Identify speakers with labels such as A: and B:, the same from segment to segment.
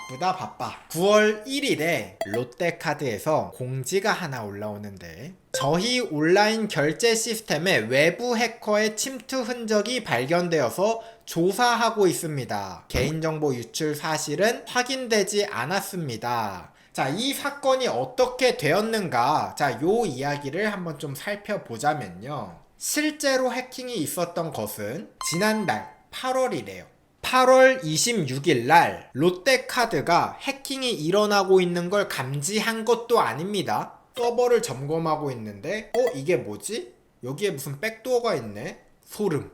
A: 바쁘다 바빠. 9월 1일에 롯데카드에서 공지가 하나 올라오는데, 저희 온라인 결제 시스템에 외부 해커의 침투 흔적이 발견되어서 조사하고 있습니다. 개인정보 유출 사실은 확인되지 않았습니다. 자, 이 사건이 어떻게 되었는가? 자, 요 이야기를 한번 좀 살펴보자면요. 실제로 해킹이 있었던 것은 지난달 8월이래요. 8월 26일 날 롯데카드가 해킹이 일어나고 있는 걸 감지한 것도 아닙니다. 서버를 점검하고 있는데 이게 뭐지? 여기에 무슨 백도어가 있네? 소름.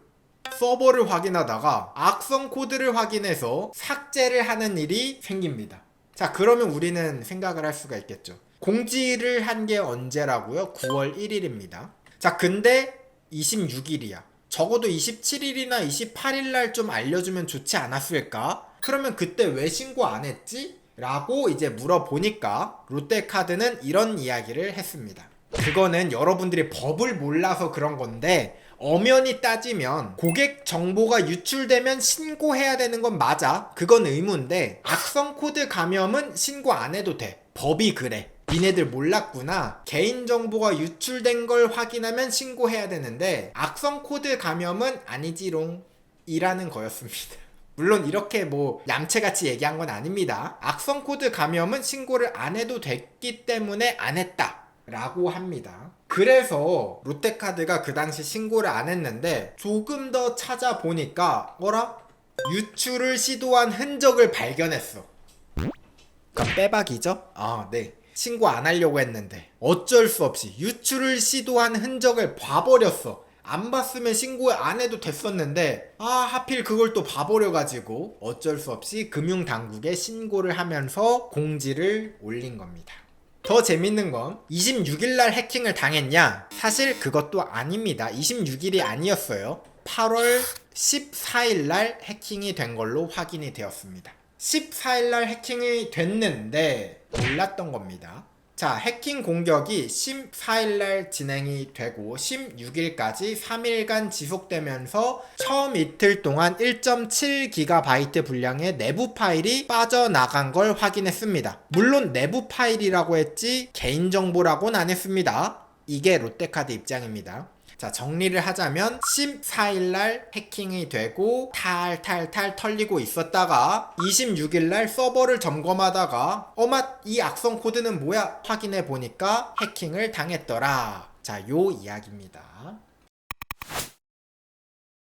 A: 서버를 확인하다가 악성 코드를 확인해서 삭제를 하는 일이 생깁니다. 자, 그러면 우리는 생각을 할 수가 있겠죠. 공지를 한 게 언제라고요? 9월 1일입니다. 자, 근데 26일이야. 적어도 27일이나 28일 날 좀 알려주면 좋지 않았을까? 그러면 그때 왜 신고 안 했지? 라고 이제 물어보니까 롯데카드는 이런 이야기를 했습니다. 그거는 여러분들이 법을 몰라서 그런 건데, 엄연히 따지면 고객 정보가 유출되면 신고해야 되는 건 맞아. 그건 의무인데 악성 코드 감염은 신고 안 해도 돼. 법이 그래. 니네들 몰랐구나. 개인정보가 유출된 걸 확인하면 신고해야 되는데 악성 코드 감염은 아니지롱 이라는 거였습니다. 물론 이렇게 뭐 얌체같이 얘기한 건 아닙니다. 악성 코드 감염은 신고를 안 해도 됐기 때문에 안 했다 라고 합니다. 그래서 롯데카드가 그 당시 신고를 안 했는데 조금 더 찾아보니까 유출을 시도한 흔적을 발견했어. 그럼 빼박이죠? 네. 신고 안 하려고 했는데 어쩔 수 없이 유출을 시도한 흔적을 봐버렸어. 안 봤으면 신고 안 해도 됐었는데 하필 그걸 또 봐버려가지고 어쩔 수 없이 금융당국에 신고를 하면서 공지를 올린 겁니다. 더 재밌는 건 26일날 해킹을 당했냐? 사실 그것도 아닙니다. 26일이 아니었어요. 8월 14일날 해킹이 된 걸로 확인이 되었습니다. 14일날 해킹이 됐는데 몰랐던 겁니다. 자, 해킹 공격이 14일날 진행이 되고 16일까지 3일간 지속되면서 처음 이틀 동안 1.7GB 분량의 내부 파일이 빠져나간 걸 확인했습니다. 물론 내부 파일이라고 했지 개인정보라고는 안 했습니다. 이게 롯데카드 입장입니다. 자, 정리를 하자면 14일날 해킹이 되고 탈탈탈 털리고 있었다가 26일날 서버를 점검하다가 이 악성 코드는 뭐야? 확인해 보니까 해킹을 당했더라. 자, 요 이야기입니다.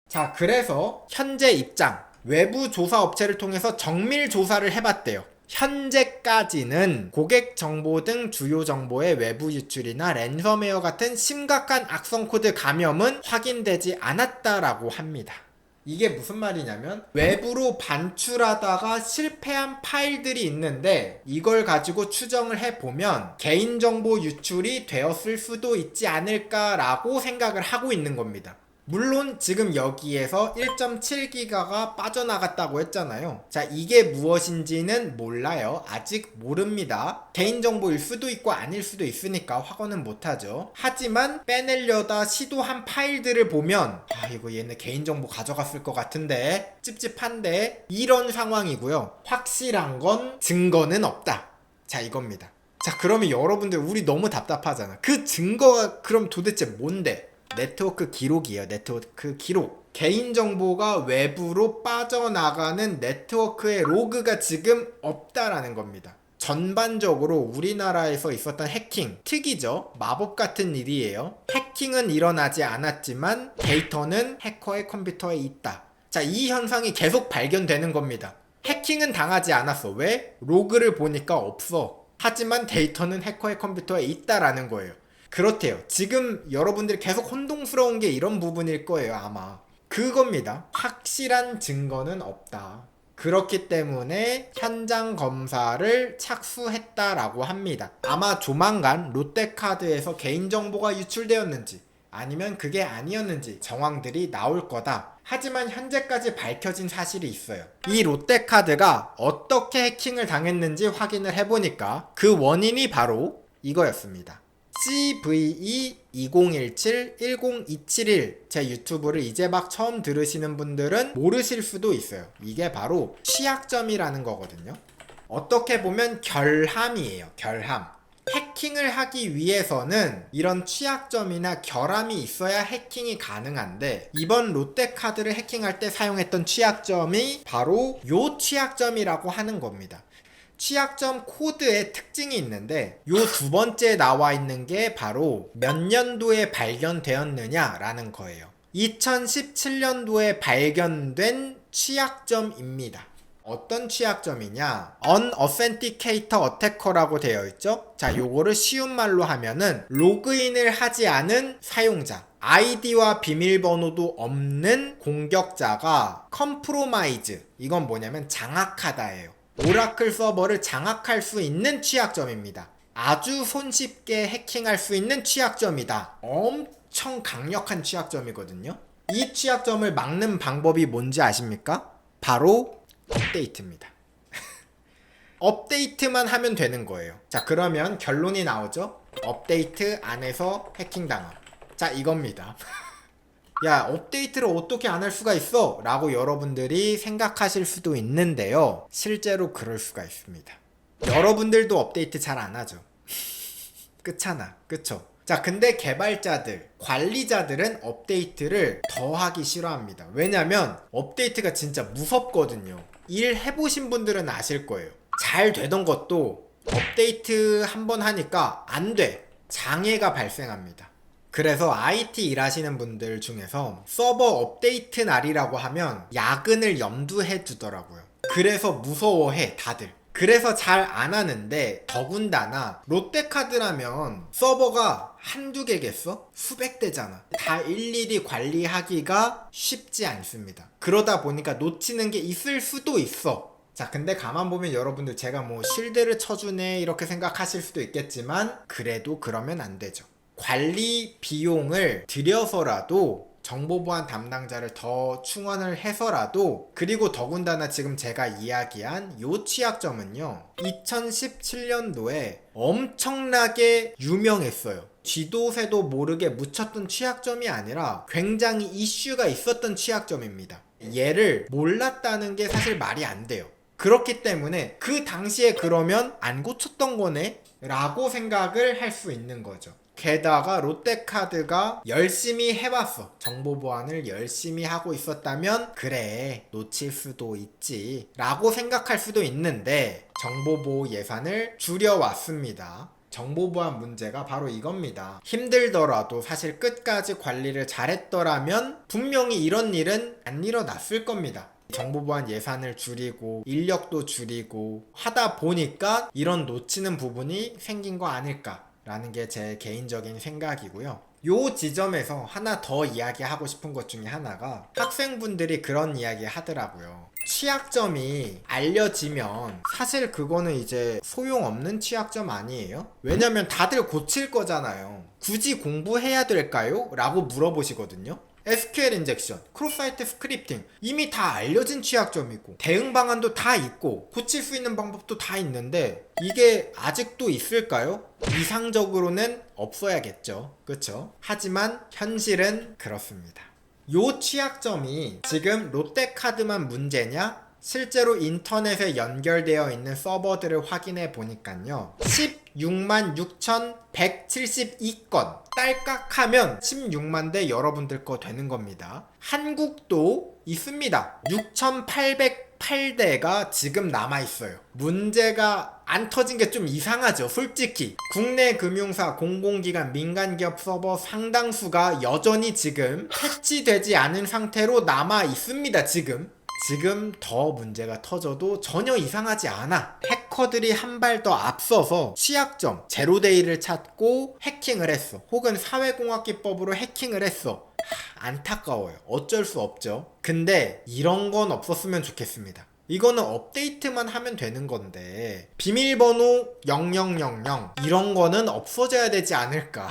A: 자, 그래서 현재 입장, 외부 조사 업체를 통해서 정밀 조사를 해봤대요. 현재까지는 고객 정보 등 주요 정보의 외부 유출이나 랜섬웨어 같은 심각한 악성 코드 감염은 확인되지 않았다라고 합니다. 이게 무슨 말이냐면 외부로 반출하다가 실패한 파일들이 있는데 이걸 가지고 추정을 해보면 개인정보 유출이 되었을 수도 있지 않을까라고 생각을 하고 있는 겁니다. 물론 지금 여기에서 1.7기가가 빠져나갔다고 했잖아요. 자, 이게 무엇인지는 몰라요. 아직 모릅니다. 개인정보일 수도 있고 아닐 수도 있으니까 확언은 못하죠. 하지만 빼내려다 시도한 파일들을 보면 이거 얘네 개인정보 가져갔을 것 같은데 찝찝한데 이런 상황이고요. 확실한 건 증거는 없다. 자, 이겁니다. 자, 그러면 여러분들 우리 너무 답답하잖아. 그 증거가 그럼 도대체 뭔데? 네트워크 기록이에요. 네트워크 기록. 개인정보가 외부로 빠져나가는 네트워크의 로그가 지금 없다라는 겁니다. 전반적으로 우리나라에서 있었던 해킹, 특이죠? 마법 같은 일이에요. 해킹은 일어나지 않았지만 데이터는 해커의 컴퓨터에 있다. 자, 이 현상이 계속 발견되는 겁니다. 해킹은 당하지 않았어. 왜? 로그를 보니까 없어. 하지만 데이터는 해커의 컴퓨터에 있다라는 거예요. 그렇대요. 지금 여러분들이 계속 혼동스러운 게 이런 부분일 거예요, 아마. 그겁니다. 확실한 증거는 없다. 그렇기 때문에 현장 검사를 착수했다라고 합니다. 아마 조만간 롯데카드에서 개인정보가 유출되었는지 아니면 그게 아니었는지 정황들이 나올 거다. 하지만 현재까지 밝혀진 사실이 있어요. 이 롯데카드가 어떻게 해킹을 당했는지 확인을 해보니까 그 원인이 바로 이거였습니다. CVE2017-10271 제 유튜브를 이제 막 처음 들으시는 분들은 모르실 수도 있어요. 이게 바로 취약점이라는 거거든요. 어떻게 보면 결함이에요. 결함. 해킹을 하기 위해서는 이런 취약점이나 결함이 있어야 해킹이 가능한데, 이번 롯데카드를 해킹할 때 사용했던 취약점이 바로 요 취약점이라고 하는 겁니다. 취약점 코드의 특징이 있는데, 요 두 번째 나와 있는 게 바로 몇 년도에 발견되었느냐 라는 거예요. 2017년도에 발견된 취약점입니다. 어떤 취약점이냐? Unauthenticator Attacker라고 되어 있죠? 자, 요거를 쉬운 말로 하면은 로그인을 하지 않은 사용자, 아이디와 비밀번호도 없는 공격자가 컴프로마이즈, 이건 뭐냐면 장악하다예요. 오라클 서버를 장악할 수 있는 취약점입니다. 아주 손쉽게 해킹할 수 있는 취약점이다. 엄청 강력한 취약점이거든요. 이 취약점을 막는 방법이 뭔지 아십니까? 바로 업데이트입니다. 업데이트만 하면 되는 거예요. 자, 그러면 결론이 나오죠? 업데이트 안에서 해킹당함. 자, 이겁니다. 야, 업데이트를 어떻게 안 할 수가 있어? 라고 여러분들이 생각하실 수도 있는데요. 실제로 그럴 수가 있습니다. 여러분들도 업데이트 잘 안 하죠. 그렇잖아. 그쵸? 자, 근데 개발자들, 관리자들은 업데이트를 더 하기 싫어합니다. 왜냐면 업데이트가 진짜 무섭거든요. 일 해보신 분들은 아실 거예요. 잘 되던 것도 업데이트 한번 하니까 안 돼. 장애가 발생합니다. 그래서 IT 일하시는 분들 중에서 서버 업데이트 날이라고 하면 야근을 염두해 두더라고요. 그래서 무서워해, 다들. 그래서 잘 안 하는데, 더군다나 롯데카드라면 서버가 한두 개겠어? 수백 대잖아. 다 일일이 관리하기가 쉽지 않습니다. 그러다 보니까 놓치는 게 있을 수도 있어. 자, 근데 가만 보면 여러분들, 제가 뭐 실드를 쳐주네 이렇게 생각하실 수도 있겠지만, 그래도 그러면 안 되죠. 관리 비용을 들여서라도 정보보안 담당자를 더 충원을 해서라도, 그리고 더군다나 지금 제가 이야기한 요 취약점은요, 2017년도에 엄청나게 유명했어요. 쥐도 새도 모르게 묻혔던 취약점이 아니라 굉장히 이슈가 있었던 취약점입니다. 얘를 몰랐다는 게 사실 말이 안 돼요. 그렇기 때문에 그 당시에 그러면 안 고쳤던 거네? 라고 생각을 할 수 있는 거죠. 게다가 롯데카드가 열심히 해왔어. 정보 보안을 열심히 하고 있었다면 그래, 놓칠 수도 있지 라고 생각할 수도 있는데, 정보보호 예산을 줄여왔습니다. 정보보안 문제가 바로 이겁니다. 힘들더라도 사실 끝까지 관리를 잘했더라면 분명히 이런 일은 안 일어났을 겁니다. 정보보안 예산을 줄이고 인력도 줄이고 하다 보니까 이런 놓치는 부분이 생긴 거 아닐까 라는 게 제 개인적인 생각이고요. 요 지점에서 하나 더 이야기하고 싶은 것 중에 하나가, 학생분들이 그런 이야기 하더라고요. 취약점이 알려지면 사실 그거는 이제 소용없는 취약점 아니에요? 왜냐면 다들 고칠 거잖아요. 굳이 공부해야 될까요? 라고 물어보시거든요. SQL 인젝션, 크로스사이트 스크립팅, 이미 다 알려진 취약점이고 대응 방안도 다 있고 고칠 수 있는 방법도 다 있는데 이게 아직도 있을까요? 이상적으로는 없어야겠죠. 그쵸? 하지만 현실은 그렇습니다. 요 취약점이 지금 롯데카드만 문제냐? 실제로 인터넷에 연결되어 있는 서버들을 확인해 보니까요, 16만 6,172건 딸깍하면 16만 대 여러분들 거 되는 겁니다. 한국도 있습니다. 6,808대가 지금 남아있어요. 문제가 안 터진 게 좀 이상하죠, 솔직히. 국내 금융사, 공공기관, 민간기업 서버 상당수가 여전히 지금 패치되지 않은 상태로 남아있습니다. 지금 더 문제가 터져도 전혀 이상하지 않아. 해커들이 한 발 더 앞서서 취약점, 제로데이를 찾고 해킹을 했어. 혹은 사회공학기법으로 해킹을 했어. 안타까워요. 어쩔 수 없죠. 근데 이런 건 없었으면 좋겠습니다. 이거는 업데이트만 하면 되는 건데 비밀번호 0000 이런 거는 없어져야 되지 않을까.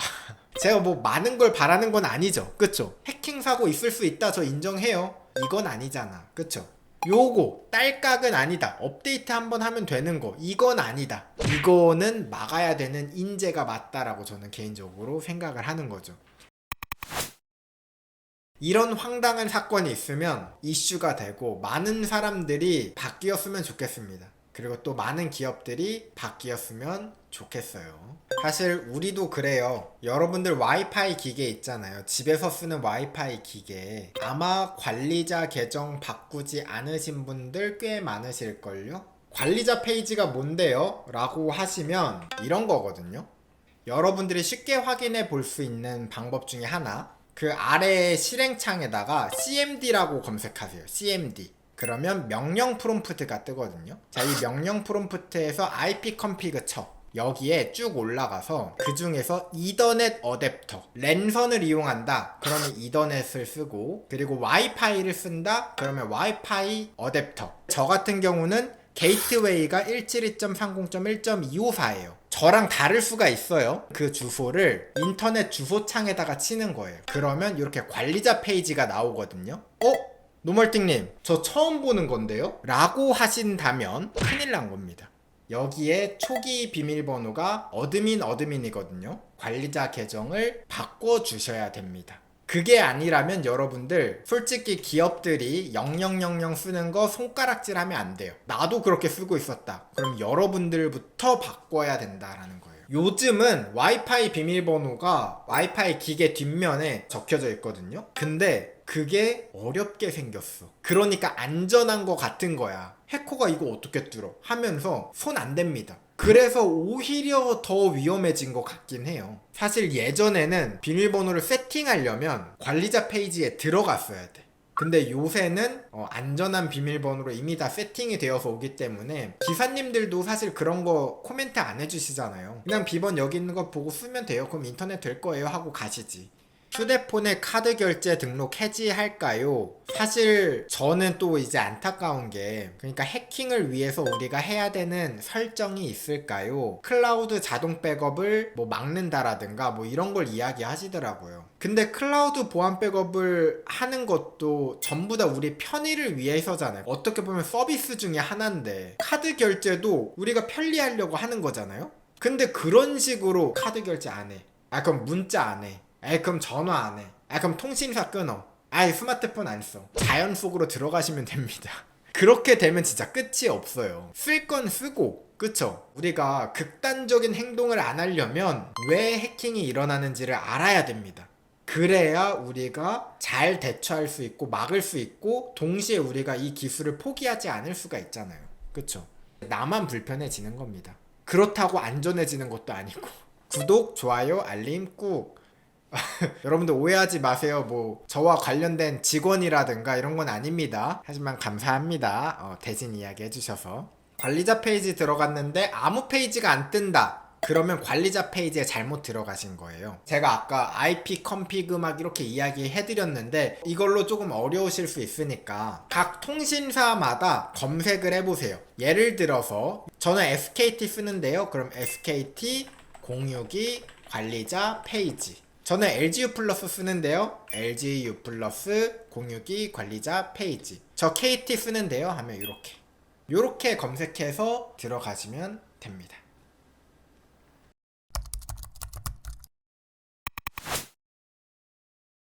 A: 제가 뭐 많은 걸 바라는 건 아니죠. 그쵸? 해킹 사고 있을 수 있다, 저 인정해요. 이건 아니잖아. 그쵸? 요거 딸깍은 아니다. 업데이트 한번 하면 되는 거 이건 아니다. 이거는 막아야 되는 인재가 맞다라고 저는 개인적으로 생각을 하는 거죠. 이런 황당한 사건이 있으면 이슈가 되고 많은 사람들이 바뀌었으면 좋겠습니다. 그리고 또 많은 기업들이 바뀌었으면 좋겠어요. 사실 우리도 그래요. 여러분들 와이파이 기계 있잖아요. 집에서 쓰는 와이파이 기계. 아마 관리자 계정 바꾸지 않으신 분들 꽤 많으실걸요? 관리자 페이지가 뭔데요? 라고 하시면 이런 거거든요. 여러분들이 쉽게 확인해 볼 수 있는 방법 중에 하나, 그 아래 실행창에다가 cmd라고 검색하세요. cmd. 그러면 명령 프롬프트가 뜨거든요. 자, 이 명령 프롬프트에서 ipconfig 쳐. 여기에 쭉 올라가서 그 중에서 이더넷 어댑터, 랜선을 이용한다 그러면 이더넷을 쓰고, 그리고 와이파이를 쓴다 그러면 와이파이 어댑터. 저 같은 경우는 게이트웨이가 172.30.1.254예요 저랑 다를 수가 있어요. 그 주소를 인터넷 주소창에다가 치는 거예요. 그러면 이렇게 관리자 페이지가 나오거든요. 노멀띵님, 저 처음 보는 건데요? 라고 하신다면 큰일 난 겁니다. 여기에 초기 비밀번호가 어드민이거든요. 관리자 계정을 바꿔주셔야 됩니다. 그게 아니라면 여러분들 솔직히 기업들이 0000 쓰는 거 손가락질하면 안 돼요. 나도 그렇게 쓰고 있었다. 그럼 여러분들부터 바꿔야 된다라는 거예요. 요즘은 와이파이 비밀번호가 와이파이 기계 뒷면에 적혀져 있거든요. 근데 그게 어렵게 생겼어. 그러니까 안전한 거 같은 거야. 해커가 이거 어떻게 뚫어? 하면서 손 안 댑니다. 그래서 오히려 더 위험해진 것 같긴 해요. 사실 예전에는 비밀번호를 세팅하려면 관리자 페이지에 들어갔어야 돼. 근데 요새는 안전한 비밀번호로 이미 다 세팅이 되어서 오기 때문에 기사님들도 사실 그런 거 코멘트 안 해주시잖아요. 그냥 비번 여기 있는 거 보고 쓰면 돼요. 그럼 인터넷 될 거예요 하고 가시지. 휴대폰에 카드 결제 등록 해지할까요? 사실 저는 또 이제 안타까운 게, 그러니까 해킹을 위해서 우리가 해야 되는 설정이 있을까요? 클라우드 자동 백업을 뭐 막는다라든가 뭐 이런 걸 이야기하시더라고요. 근데 클라우드 보안 백업을 하는 것도 전부 다 우리 편의를 위해서잖아요. 어떻게 보면 서비스 중에 하나인데 카드 결제도 우리가 편리하려고 하는 거잖아요. 근데 그런 식으로 카드 결제 안 해. 그럼 문자 안 해. 그럼 전화 안 해. 그럼 통신사 끊어. 스마트폰 안 써. 자연 속으로 들어가시면 됩니다. 그렇게 되면 진짜 끝이 없어요. 쓸 건 쓰고, 그쵸? 우리가 극단적인 행동을 안 하려면 왜 해킹이 일어나는지를 알아야 됩니다. 그래야 우리가 잘 대처할 수 있고 막을 수 있고, 동시에 우리가 이 기술을 포기하지 않을 수가 있잖아요. 그쵸? 나만 불편해지는 겁니다. 그렇다고 안전해지는 것도 아니고. 구독, 좋아요, 알림 꾹. 여러분들 오해하지 마세요. 뭐 저와 관련된 직원이라든가 이런 건 아닙니다. 하지만 감사합니다. 대신 이야기 해주셔서. 관리자 페이지 들어갔는데 아무 페이지가 안 뜬다. 그러면 관리자 페이지에 잘못 들어가신 거예요. 제가 아까 ipconfig 막 이렇게 이야기 해드렸는데 이걸로 조금 어려우실 수 있으니까 각 통신사마다 검색을 해보세요. 예를 들어서 저는 SKT 쓰는데요. 그럼 SKT 062 관리자 페이지. 저는 LGU 플러스 쓰는데요. LGU 플러스 062 관리자 페이지. 저 KT 쓰는데요 하면 이렇게 검색해서 들어가시면 됩니다.